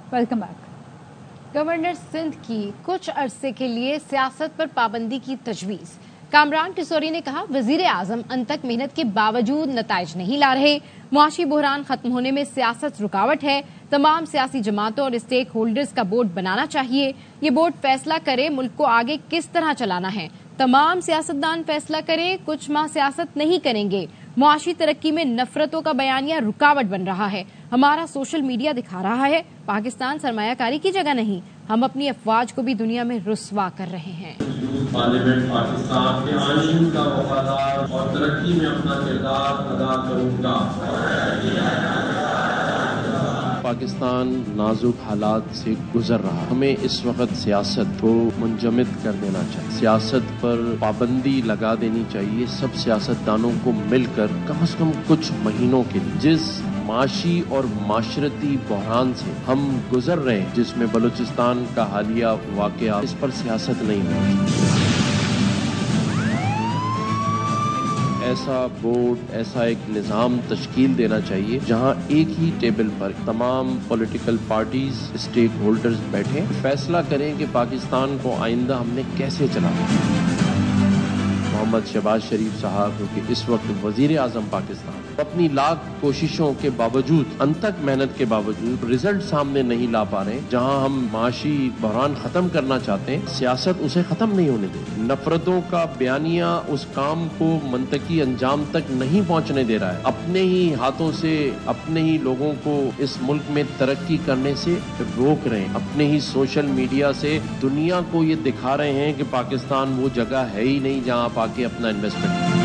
Welcome back. Governor Sindh की कुछ अरसे के लिए सियासत पर पाबंदी की तजवीज। कामरान किशोरी ने कहा, वजीर आजम अंतक मेहनत के बावजूद नताइज नहीं ला रहे। मुआशी बहरान खत्म होने में सियासत रुकावट है। तमाम सियासी जमातों और स्टेक होल्डर्स का बोर्ड बनाना चाहिए। ये बोर्ड फैसला करे मुल्क को आगे किस तरह चलाना है। तमाम सियासतदान फैसला करें, कुछ माह सियासत नहीं करेंगे। मुआशी तरक्की में नफरतों का बयानिया रुकावट बन रहा है। हमारा सोशल मीडिया दिखा रहा है पाकिस्तान सरमायाकारी की जगह नहीं। हम अपनी अफवाज को भी दुनिया में रुस्वा कर रहे हैं। पार्लियामेंट पाकिस्तान के आईन का वफादार और तरक्की में अपना किरदार अदा करूंगा। पाकिस्तान नाजुक हालात से गुजर रहा। हमें इस वक्त सियासत को मुंजमद कर देना चाहिए। सियासत पर पाबंदी लगा देनी चाहिए। सब सियासतदानों को मिलकर कम से कम कुछ महीनों के लिए जिस माशी और माशरती बहरान से हम गुजर रहे हैं, जिसमें बलूचिस्तान का हालिया वाकया, इस पर सियासत नहीं होती। ऐसा बोर्ड, ऐसा एक निज़ाम तश्कील देना चाहिए जहां एक ही टेबल पर तमाम पॉलिटिकल पार्टीज, स्टेक होल्डर्स बैठे, फैसला करें कि पाकिस्तान को आइंदा हमने कैसे चलाना। मोहम्मद शहबाज शरीफ साहब, जो कि इस वक्त वजीर आजम पाकिस्तान, अपनी लाख कोशिशों के बावजूद, अनथक मेहनत के बावजूद रिजल्ट सामने नहीं ला पा रहे। जहां हम माशी बहरान खत्म करना चाहते हैं, सियासत उसे खत्म नहीं होने दे। नफरतों का बयानिया उस काम को मंतकी अंजाम तक नहीं पहुंचने दे रहा है। अपने ही हाथों से अपने ही लोगों को इस मुल्क में तरक्की करने से रोक रहे हैं। अपने ही सोशल मीडिया से दुनिया को ये दिखा रहे हैं कि पाकिस्तान वो जगह है ही नहीं जहां आप आके अपना इन्वेस्टमेंट।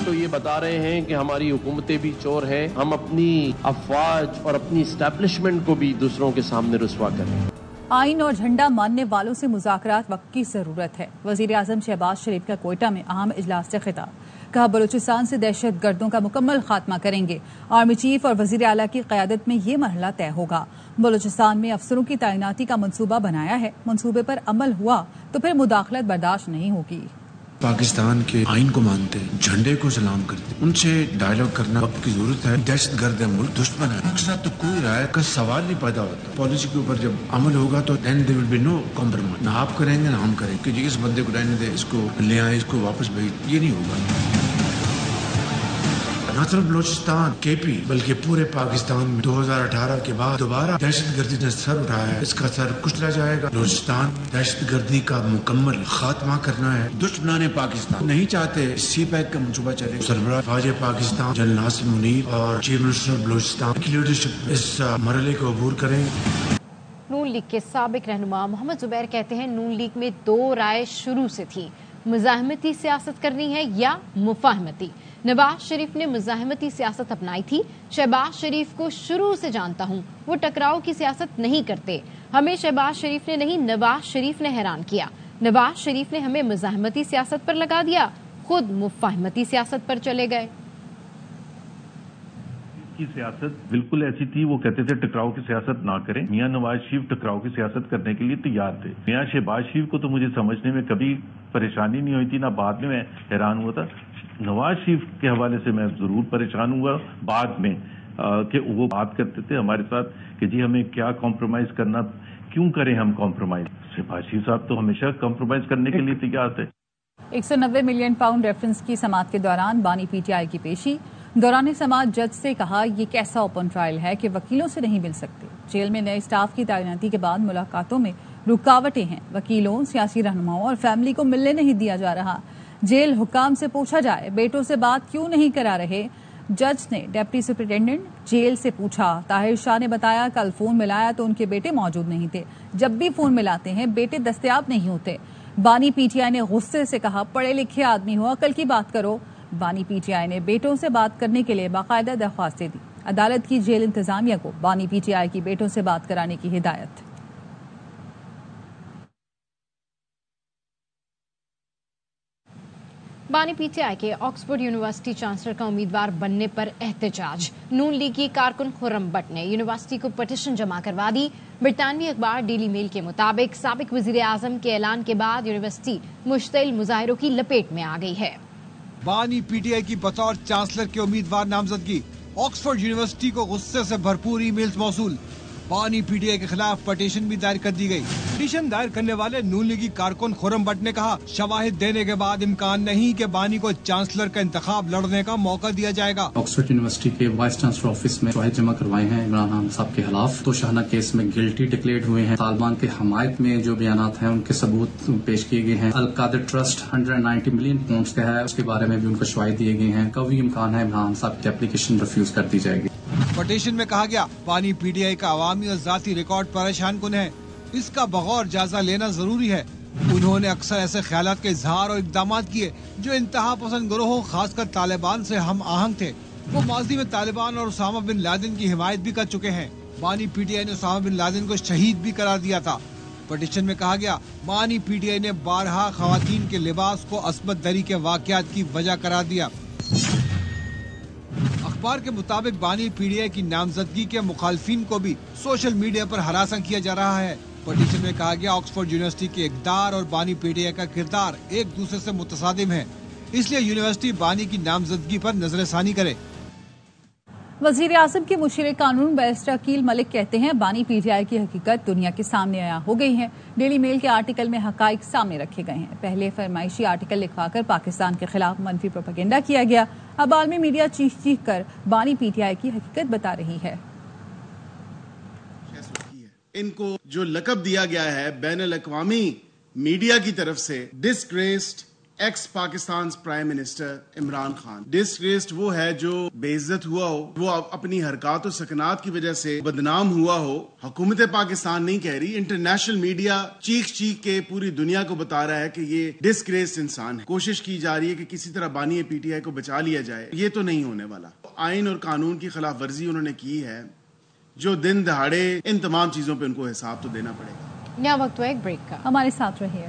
तो ये बता रहे हैं कि हमारी हुकूमतें भी चोर है। हम अपनी अफवाज और अपनी एस्टैब्लिशमेंट को भी दूसरों के सामने रुस्वा करें। आइन और झंडा मानने वालों से मुज़ाकरात वक्त की जरूरत है। वजीर आजम शहबाज शरीफ का कोयटा में अहम इजलास से खिताब। कहा, बलूचिस्तान से दहशत गर्दों का मुकम्मल खात्मा करेंगे। आर्मी चीफ और वजीर आला की क़यादत में ये मरहला तय होगा। बलूचिस्तान में अफसरों की तैनाती का मंसूबा बनाया है। मंसूबे पर अमल हुआ तो फिर मुदाखलत बर्दाश्त नहीं होगी। पाकिस्तान के आइन को मानते हैं, झंडे को सलाम करते, उनसे डायलॉग करना वक्त की जरूरत है। दहशत गर्द है, मुल्क दुश्मन है, उनके साथ तो कोई राय का सवाल नहीं पैदा होता। पॉलिसी के ऊपर जब अमल होगा तो then there will be no compromise. ना आप करेंगे ना हम करेंगे कि इस बंदे को रहने दे, इसको ले आए, इसको वापस भेज, ये नहीं होगा। न सिर्फ बलूचिस्तान, केपी, बल्कि पूरे पाकिस्तान में 2018 के बाद दोबारा दहशतगर्दी ने सर उठाया है। इसका सर कुचला जाएगा। बलूचिस्तान दहशतगर्दी का मुकम्मल खात्मा करना है। दुश्मनाने पाकिस्तान नहीं चाहते सी पैक का मंसूबा चले। सरबराह फौज पाकिस्तान जनरल नासिर मुनीर और चीफ मिनिस्टर बलूचिस्तान की लीडरशिप इस मरहले को अबूर करें। नून लीग के साबिक रहनुमा मोहम्मद जुबैर कहते हैं, नून लीग में दो राय शुरू से थी, मुजाहमती सियासत करनी है या मुफाहमती। नवाज शरीफ ने मुजाहमती सियासत अपनाई थी। शहबाज शरीफ को शुरू से जानता हूँ, वो टकराव की सियासत नहीं करते। हमें शहबाज शरीफ ने नहीं, नवाज शरीफ ने हैरान किया। नवाज शरीफ ने हमें मुजाहमती सियासत पर लगा दिया, खुद मुफाहमती सियासत पर चले गए। की सियासत बिल्कुल ऐसी थी, वो कहते थे टकराव की सियासत ना करें। मियां नवाज शरीफ टकराव की सियासत करने के लिए तैयार थे। मियां शहबाज शरीफ को तो मुझे समझने में कभी परेशानी नहीं हुई थी, ना बाद में मैं हैरान हुआ था। नवाज शरीफ के हवाले से मैं जरूर परेशान हुआ बाद में कि वो बात करते थे हमारे साथ कि जी हमें क्या कॉम्प्रोमाइज करना, क्यों करें हम कॉम्प्रोमाइज। शहबाज शरीफ साहब तो हमेशा कॉम्प्रोमाइज करने के लिए तैयार थे। 190 मिलियन पाउंड रेफरेंस की समाअत के दौरान बानी पीटीआई की पेशी। दौरान समाअत जज से कहा, ये कैसा ओपन ट्रायल है कि वकीलों से नहीं मिल सकते। जेल में नए स्टाफ की तैनाती के बाद मुलाकातों में रुकावटें हैं। वकीलों, सियासी रहनुमाओं और फैमिली को मिलने नहीं दिया जा रहा। जेल हुकाम से पूछा जाए, बेटों से बात क्यों नहीं करा रहे। जज ने डिप्टी सुपरिटेंडेंट जेल से पूछा। ताहिर शाह ने बताया, कल फोन मिलाया तो उनके बेटे मौजूद नहीं थे। जब भी फोन मिलाते हैं बेटे दस्तयाब नहीं होते। बानी पीटीआई ने गुस्से से कहा, पढ़े लिखे आदमी हो, अकल की बात करो। बानी पीटीआई ने बेटों से बात करने के लिए बाकायदा दरख्वास्तें दी। अदालत की जेल इंतजामिया को बानी पीटीआई की बेटों से बात कराने की हिदायत। बानी पीटीआई के ऑक्सफोर्ड यूनिवर्सिटी चांसलर का उम्मीदवार बनने पर एहतजाज। नून लीग की कारकुन खुर्रम भट्ट ने यूनिवर्सिटी को पटिशन जमा करवा दी। ब्रितानवी अखबार डेली मेल के मुताबिक साबिक वजीर आजम के ऐलान के बाद यूनिवर्सिटी मुश्तिल मुजाहिरों की लपेट में आ गई है। बानी पीटीआई की बतौर चांसलर के उम्मीदवार नामजदगी ऑक्सफोर्ड यूनिवर्सिटी को गुस्से से भरपूर ईमेल्स मौसूल। बानी पीटीआई के खिलाफ पटिशन भी दायर कर दी गई। पटिशन दायर करने वाले नून लीगी कारकुन खुर्रम भट्ट ने कहा, शवाहिद देने के बाद इम्कान नहीं कि बानी को चांसलर का इंतखाब लड़ने का मौका दिया जाएगा। ऑक्सफोर्ड यूनिवर्सिटी के वाइस चांसलर ऑफिस में शवाहिद जमा करवाए हैं इमरान खान साहब के खिलाफ। तो शाहना केस में गिल्टी डिक्लेयर हुए हैं। तालिबान के हमायत में जो बयानात हैं उनके सबूत पेश किए गए हैं। अल कादिर ट्रस्ट 190 मिलियन पाउंड का है, उसके बारे में भी उनको शवाहिद दिए गए हैं। कभी इम्कान है इमरान साहब की एप्लीकेशन रिफ्यूज कर दी जाएगी। पटिशन में कहा गया, बानी पीटीआई का अवामी और जाती रिकॉर्ड परेशान कुन है, इसका बगौर जायजा लेना जरूरी है। उन्होंने अक्सर ऐसे ख्यालात के इजहार और इकदाम किए जो इंतहा पसंद गिरोह खासकर तालिबान से हम आहंग थे। वो माजी में तालिबान और उसामा बिन लादेन की हिमायत भी कर चुके हैं। बानी पीटीआई ने उसामा बिन लादेन को शहीद भी करार दिया था। पटिशन में कहा गया, बानी पीटीआई ने बारहा खवातीन के लिबास को अस्मत दरी के वाकयात की वजह करार दिया। अखबार के मुताबिक बानी पीटीआई की नामजदगी के मुखालफिन को भी सोशल मीडिया पर हरासा किया जा रहा है। पटिशन में कहा गया, ऑक्सफोर्ड यूनिवर्सिटी के इक़दार और बानी पीटीआई का किरदार एक दूसरे से मुतसादिम है, इसलिए यूनिवर्सिटी बानी की नामजदगी पर नजरसानी करे। वजीर आजम के मुशीर कानून बैरिस्टर अकील मलिक कहते हैं, बानी पीटीआई की हकीकत दुनिया के सामने आया हो गई है। डेली मेल के आर्टिकल में हकाइक सामने रखे गए हैं। पहले फरमाइशी आर्टिकल लिखवाकर पाकिस्तान के खिलाफ मनफी प्रोपेगेंडा किया गया। अब आलमी मीडिया चीख चीख कर बानी पीटीआई की हकीकत बता रही है। इनको जो लकब दिया गया है बैनुल अक़वामी मीडिया की तरफ से, disgraced x Pakistan prime minister Imran Khan. Disgraced वो है जो बेइज्जत हुआ हो, वो अपनी हरकत और सकनात की वजह से बदनाम हुआ हो। हुकूमत पाकिस्तान नहीं कह रही, इंटरनेशनल मीडिया चीख चीख के पूरी दुनिया को बता रहा है कि ये डिसग्रेस्ड इंसान है। कोशिश की जा रही है कि किसी तरह बानी पीटीआई को बचा लिया जाए। ये तो नहीं होने वाला। आइन और कानून की खिलाफ वर्जी उन्होंने की है, जो दिन दहाड़े इन तमाम चीजों पे उनको हिसाब तो देना पड़ेगा। यहाँ वक्त हुआ एक ब्रेक का। हमारे साथ रहिए।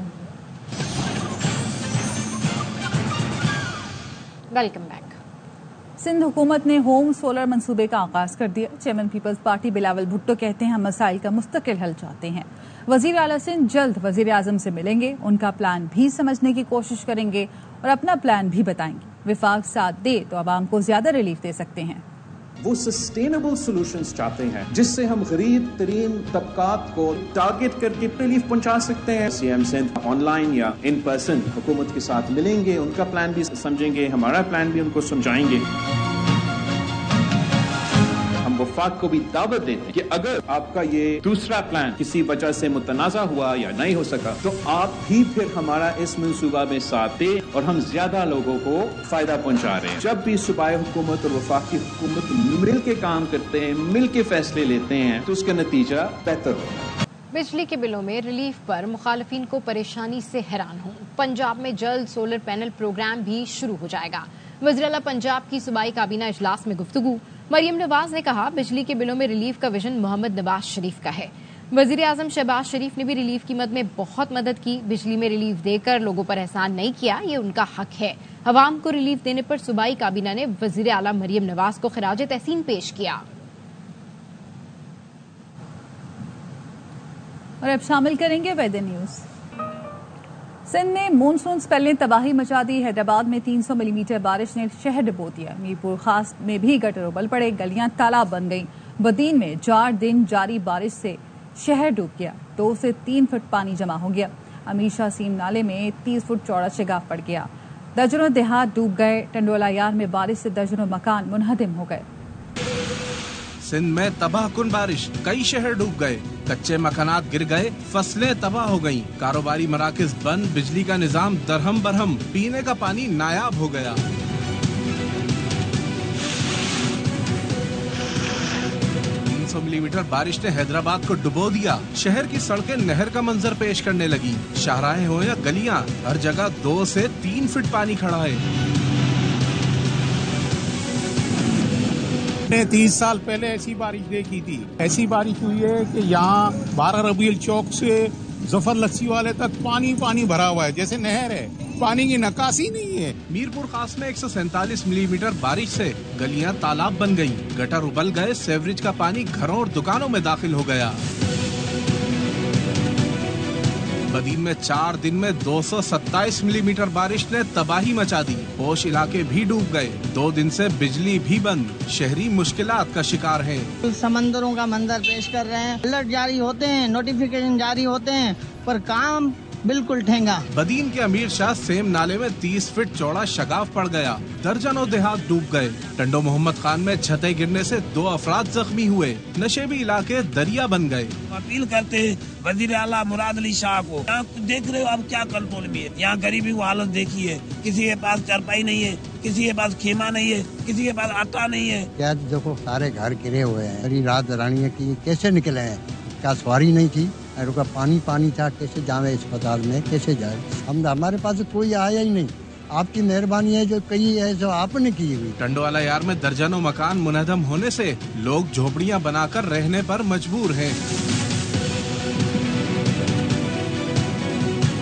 Welcome back. सिंध हुकूमत ने होम सोलर मंसूबे का आगाज कर दिया। Chairman People's Party Bilawal Bhutto कहते हैं, हम मसाइल का मुस्तकिल हल चाहते हैं। वजीर आला सिंध जल्द वजीर आजम से मिलेंगे, उनका प्लान भी समझने की कोशिश करेंगे और अपना प्लान भी बताएंगे। विफाक साथ दे तो आवाम को ज्यादा रिलीफ दे सकते हैं। वो सस्टेनेबल सॉल्यूशंस चाहते हैं जिससे हम गरीब तरीन तबकात को टारगेट करके रिलीफ पहुंचा सकते हैं। सीएम सिंध ऑनलाइन या इन पर्सन हुकूमत के साथ मिलेंगे, उनका प्लान भी समझेंगे, हमारा प्लान भी उनको समझाएंगे। हम वफाक को भी दावत देते हैं कि अगर आपका ये दूसरा प्लान किसी वजह से मुतनाज़ा हुआ या नहीं हो सका तो आप भी फिर हमारा इस मंसूबा में साथ दे और हम ज्यादा लोगों को फायदा पहुंचा रहे हैं। जब भी सूबाई हुकूमत और वफाक की हुकूमत मिल के काम करते हैं, मिल के फैसले लेते हैं तो उसका नतीजा बेहतर होगा। बिजली के बिलों में रिलीफ पर मुखालिफिन को परेशानी से हैरान हूँ। पंजाब में जल्द सोलर पैनल प्रोग्राम भी शुरू हो जाएगा। वज़ीर आला पंजाब की सूबाई काबीना इजलास में गुफ्तगू। मरियम नवाज ने कहा, बिजली के बिलों में रिलीफ का विजन मोहम्मद नवाज शरीफ का है। वजीर आजम शहबाज शरीफ ने भी रिलीफ की मद में बहुत मदद की। बिजली में रिलीफ देकर लोगों पर एहसान नहीं किया, ये उनका हक है। अवाम को रिलीफ देने पर सूबाई काबीना ने वजीर आला मरियम नवाज को खिराज तहसीन पेश किया। और अब शामिल करेंगे वेदर न्यूज। सिंध में मानसून स्पेल ने तबाही मचा दी। हैदराबाद में 300 मिलीमीटर बारिश ने शहर डुबो दिया। मीरपुर खास में भी गटर उबल पड़े, गलियां तालाब बन गईं। बदीन में 4 दिन जारी बारिश से शहर डूब गया। 2 से 3 फुट पानी जमा हो गया। अमीशा सीम नाले में 30 फुट चौड़ा शिगाफ पड़ गया। दर्जनों देहात डूब गए। टंडोला यार में बारिश से दर्जनों मकान मुनहदिम हो गए। सिंध में तबाहकुन बारिश, कई शहर डूब गए, कच्चे मकानात गिर गए, फसलें तबाह हो गईं, कारोबारी मराकज बंद, बिजली का निजाम दरहम बरहम, पीने का पानी नायाब हो गया। मिलीमीटर बारिश ने हैदराबाद को डुबो दिया। शहर की सड़कें नहर का मंजर पेश करने लगी। शाहराहें हो या गलियां, हर जगह 2 से 3 फीट पानी खड़ा है। 30 साल पहले ऐसी बारिश देखी थी। ऐसी बारिश हुई है कि यहाँ 12 रबीउल चौक से जफर लस्सी वाले तक पानी पानी भरा हुआ है, जैसे नहर है। पानी की नकासी नहीं है। मीरपुर खास में 147 मिलीमीटर बारिश से गलियां तालाब बन गईं, गटर उबल गए, सेवरेज का पानी घरों और दुकानों में दाखिल हो गया। बदीन में 4 दिन में 227 मिलीमीटर बारिश ने तबाही मचा दी। पोश इलाके भी डूब गए। 2 दिन से बिजली भी बंद। शहरी मुश्किलात का शिकार हैं। समंदरों का मंजर पेश कर रहे हैं। अलर्ट जारी होते हैं, नोटिफिकेशन जारी होते हैं, पर काम बिल्कुल ठेंगा। बदीन के अमीर शाह सेम नाले में 30 फीट चौड़ा शगाफ पड़ गया। दर्जनों देहात डूब गए। टंडो मोहम्मद खान में छतें गिरने से 2 अफराद जख्मी हुए। नशेबी इलाके दरिया बन गए। अपील करते हैं वजीर आला मुराद अली शाह को, देख रहे हो आप क्या कंट्रोल में है। यहाँ गरीबी को हालत देखिए, किसी के पास चारपाई नहीं है, किसी के पास खेमा नहीं है, किसी के पास आटा नहीं है। क्या देखो सारे घर गिरे हुए हैं। सारी रात रानियाँ की कैसे निकले हैं, क्या सवारी नहीं थी, रुका पानी था, कैसे जावे अस्पताल में, कैसे जाए। हमारे पास कोई आया ही नहीं। आपकी मेहरबानी है जो कही है जो आपने की हुई। टंडोवाला यार में दर्जनों मकान मुनहदम होने से लोग झोपड़ियां बनाकर रहने पर मजबूर हैं।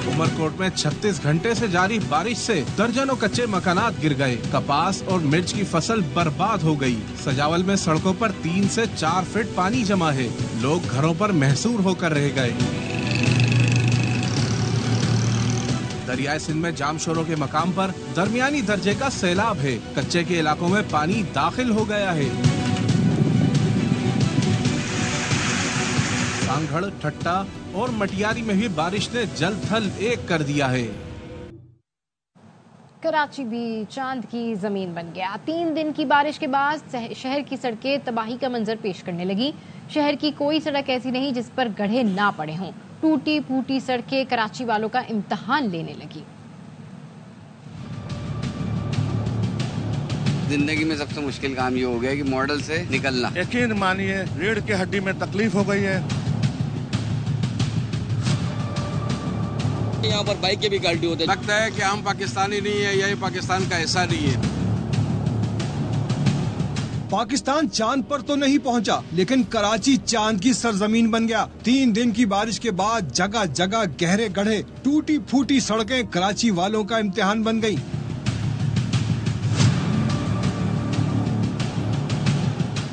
उमरकोट में 36 घंटे से जारी बारिश से दर्जनों कच्चे मकानात गिर गए। कपास और मिर्च की फसल बर्बाद हो गई। सजावल में सड़कों पर 3 से 4 फीट पानी जमा है। लोग घरों पर महसूर होकर रह गए। दरियाई सिंध में जामशोरों के मकाम पर दरमियानी दर्जे का सैलाब है। कच्चे के इलाकों में पानी दाखिल हो गया है। सांगढ़, ठट्टा और मटियारी में भी बारिश ने जल थल एक कर दिया है। कराची भी चांद की जमीन बन गया। 3 दिन की बारिश के बाद शहर की सड़कें तबाही का मंजर पेश करने लगी। शहर की कोई सड़क ऐसी नहीं जिस पर गड्ढे ना पड़े हों। टूटी फूटी सड़कें कराची वालों का इम्तिहान लेने लगी। जिंदगी में सबसे मुश्किल काम ये हो गया कि मॉडल से निकलना। यकीन मानिए रीढ़ की हड्डी में तकलीफ हो गई है। यहाँ पर बाइक के भी गलती होते। लगता है कि हम पाकिस्तानी नहीं है, यही पाकिस्तान का हिस्सा नहीं है। पाकिस्तान चांद पर तो नहीं पहुंचा, लेकिन कराची चांद की सरजमीन बन गया। 3 दिन की बारिश के बाद जगह जगह गहरे गड्ढे, टूटी फूटी सड़कें कराची वालों का इम्तिहान बन गयी।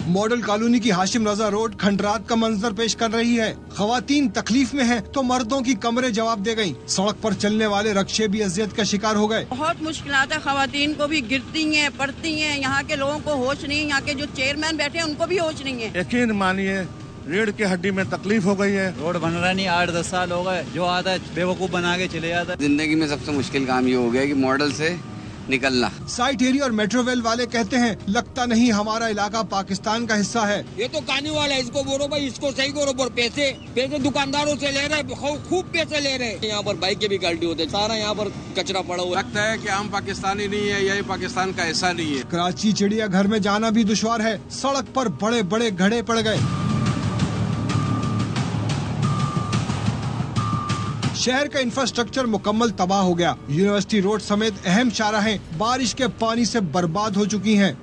मॉडल कॉलोनी की हाशिम रजा रोड खंडरात का मंजर पेश कर रही है। खवातीन तकलीफ में हैं तो मर्दों की कमरें जवाब दे गईं। सड़क पर चलने वाले रक्शे भी अजियत का शिकार हो गए। बहुत मुश्किलात है, खवातीन को भी गिरती हैं, पड़ती हैं। यहाँ के लोगों को होश नहीं है, यहाँ के जो चेयरमैन बैठे हैं उनको भी होश नहीं है। यकीन मानिए रीढ़ की हड्डी में तकलीफ हो गई है। रोड बन रहा नहीं, 8-10 साल हो गए। जो आता है बेवकूफ बना के चले जाता है। जिंदगी में सबसे मुश्किल काम ये हो गया कि मॉडल से निकलना। साइट एरिया और मेट्रोवेल वाले कहते हैं लगता नहीं हमारा इलाका पाकिस्तान का हिस्सा है। ये तो कानी वाला है, इसको बोलो भाई, इसको सही करो। पर पैसे दुकानदारों से ले रहे, खूब पैसे ले रहे। यहाँ पर बाइक के भी गलती होते, सारा यहाँ पर कचरा पड़ा हुआ। लगता है कि हम पाकिस्तानी नहीं है, यही पाकिस्तान का हिस्सा नहीं है। कराची चिड़ियाघर में जाना भी दुश्वार है। सड़क पर बड़े बड़े गड्ढे पड़ गए। शहर का इंफ्रास्ट्रक्चर मुकम्मल तबाह हो गया। यूनिवर्सिटी रोड समेत अहम शाहराहें बारिश के पानी से बर्बाद हो चुकी हैं।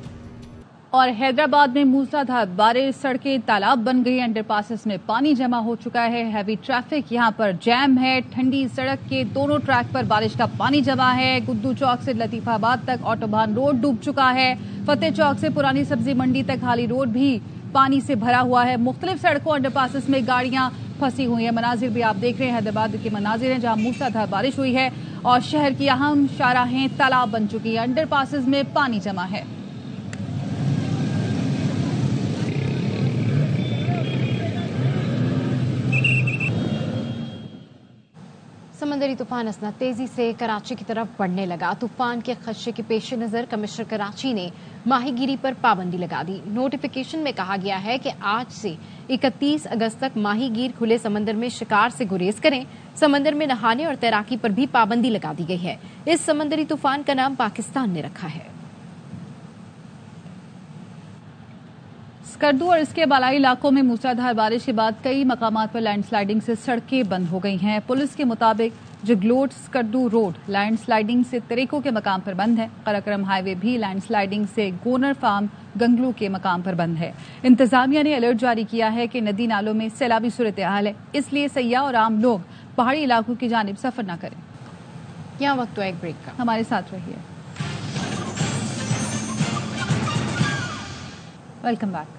और हैदराबाद में मूसलाधार बारिश, सड़कें तालाब बन गई। अंडरपासेस में पानी जमा हो चुका है। हैवी ट्रैफिक यहाँ पर जैम है। ठंडी सड़क के दोनों ट्रैक पर बारिश का पानी जमा है। गुद्दू चौक से लतीफाबाद तक ऑटोबान रोड डूब चुका है। फतेह चौक से पुरानी सब्जी मंडी तक हाली रोड भी पानी से भरा हुआ है। मुख्तलिफ सड़कों अंडरपासेस में गाड़ियां फंसी हुई है। मनाजिर भी आप देख रहे हैं, हैदराबाद के मनाजिर हैं जहां मूसलाधार बारिश हुई है और शहर की अहम शाहराहें तालाब बन चुकी है। अंडरपासेस में पानी जमा है। समंदरी तूफान असना तेजी से कराची की तरफ बढ़ने लगा। तूफान के खदशे के पेश नजर कमिश्नर कराची ने माहीगीरी पर पाबंदी लगा दी। नोटिफिकेशन में कहा गया है कि आज से 31 अगस्त तक माहीगीर खुले समंदर में शिकार से गुरेज करें। समंदर में नहाने और तैराकी पर भी पाबंदी लगा दी गई है। इस समंदरी तूफान का नाम पाकिस्तान ने रखा है। स्कर्दू और इसके बालाई इलाकों में मूसलाधार बारिश के बाद कई मकामात पर लैंडस्लाइडिंग से सड़कें बंद हो गई हैं। पुलिस के मुताबिक जगलोट स्कर्दू रोड लैंडस्लाइडिंग से तरीकों के मकाम पर बंद है। कराक्रम हाईवे भी लैंडस्लाइडिंग से गोनर फार्म गंगलू के मकाम पर बंद है। इंतजामिया ने अलर्ट जारी किया है कि नदी नालों में सैलाबी सूरत हाल है, इसलिए सयाह और आम लोग पहाड़ी इलाकों की जानिब सफर न करें। यहाँ वक्त तो एक ब्रेक का, हमारे साथ रहिए। Welcome back.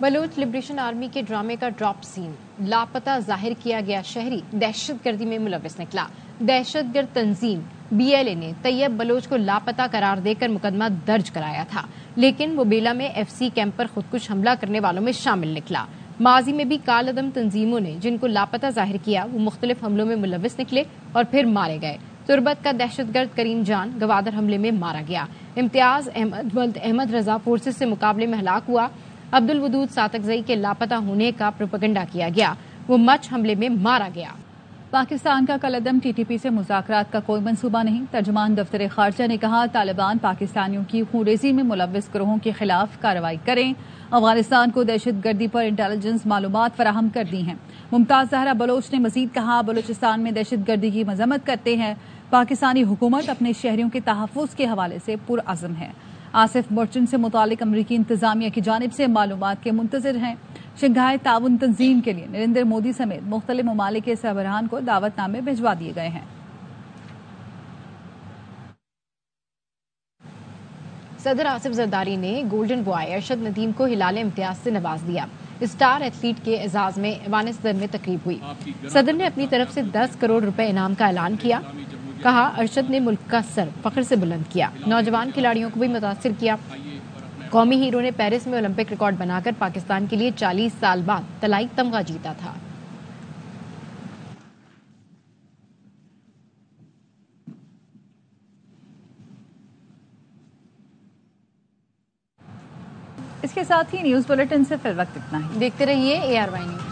Baloch liberation army के ड्रामे का ड्रॉप सीन। लापता जाहिर किया गया शहरी दहशतगर्दी में मुलविस निकला। दहशतगर्द तंजीम BLA ने तैयब बलोच को लापता करार देकर मुकदमा दर्ज कराया था, लेकिन वो बेला में FC कैंप पर खुदकुश हमला करने वालों में शामिल निकला। माजी में भी कालअदम तंजीमों ने जिनको लापता जाहिर किया वो मुख्तलिफ हमलों में मुलविस निकले और फिर मारे गए। तुर्बत का दहशतगर्द करीम जान गवादर हमले में मारा गया। इम्तियाज अहमद वल्द अहमद रजा फोर्सेस से मुकाबले में हलाक हुआ। अब्दुल वदूद सातकजई के लापता होने का प्रोपेगेंडा किया गया, वो मच हमले में मारा गया। पाकिस्तान का कलअदम TTP से मुज़ाकरात का कोई मंसूबा नहीं। तर्जुमान दफ्तर खारजा ने कहा, तालिबान पाकिस्तानियों की खूनरेज़ी में मुलव्विस ग्रोहों के खिलाफ कार्रवाई करें। अफगानिस्तान को दहशतगर्दी पर इंटेलिजेंस मालूमात फराहम कर दी हैं। मुमताज जहरा बलोच ने मजीद कहा, बलूचिस्तान में दहशतगर्दी की मजम्मत करते हैं। पाकिस्तानी हुकूमत अपने शहरियों के तहफ़्फ़ुज़ के हवाले से पुरअज़्म है। आसिफ मर्चेंट से मुतालिक अमरीकी इंतजामिया की जानिब से मालूमात के मुंतज़िर हैं। शंघाई ताउन तंजीम के लिए नरेंद्र मोदी समेत मुख्तलिफ ममालिक के सरबराहान को दावतनामे भिजवा दिए गए हैं। सदर आसिफ जरदारी ने गोल्डन बॉय अरशद नदीम को हिलाल इम्तियाज से नवाज दिया। स्टार एथलीट के एजाज में ऐवान सदर में तकरीब हुई। सदर ने अपनी तरफ से 10 करोड़ रुपए इनाम का ऐलान किया। कहा, अरशद ने मुल्क का सर फख्र से बुलंद किया। नौजवान खिलाड़ियों को भी मुतासिर किया। कौमी हीरो ने पेरिस में ओलंपिक रिकॉर्ड बनाकर पाकिस्तान के लिए 40 साल बाद तलाई तमगा जीता था। इसके साथ ही न्यूज बुलेटिन से फिर वक्त इतना ही। देखते रहिए ARY न्यूज।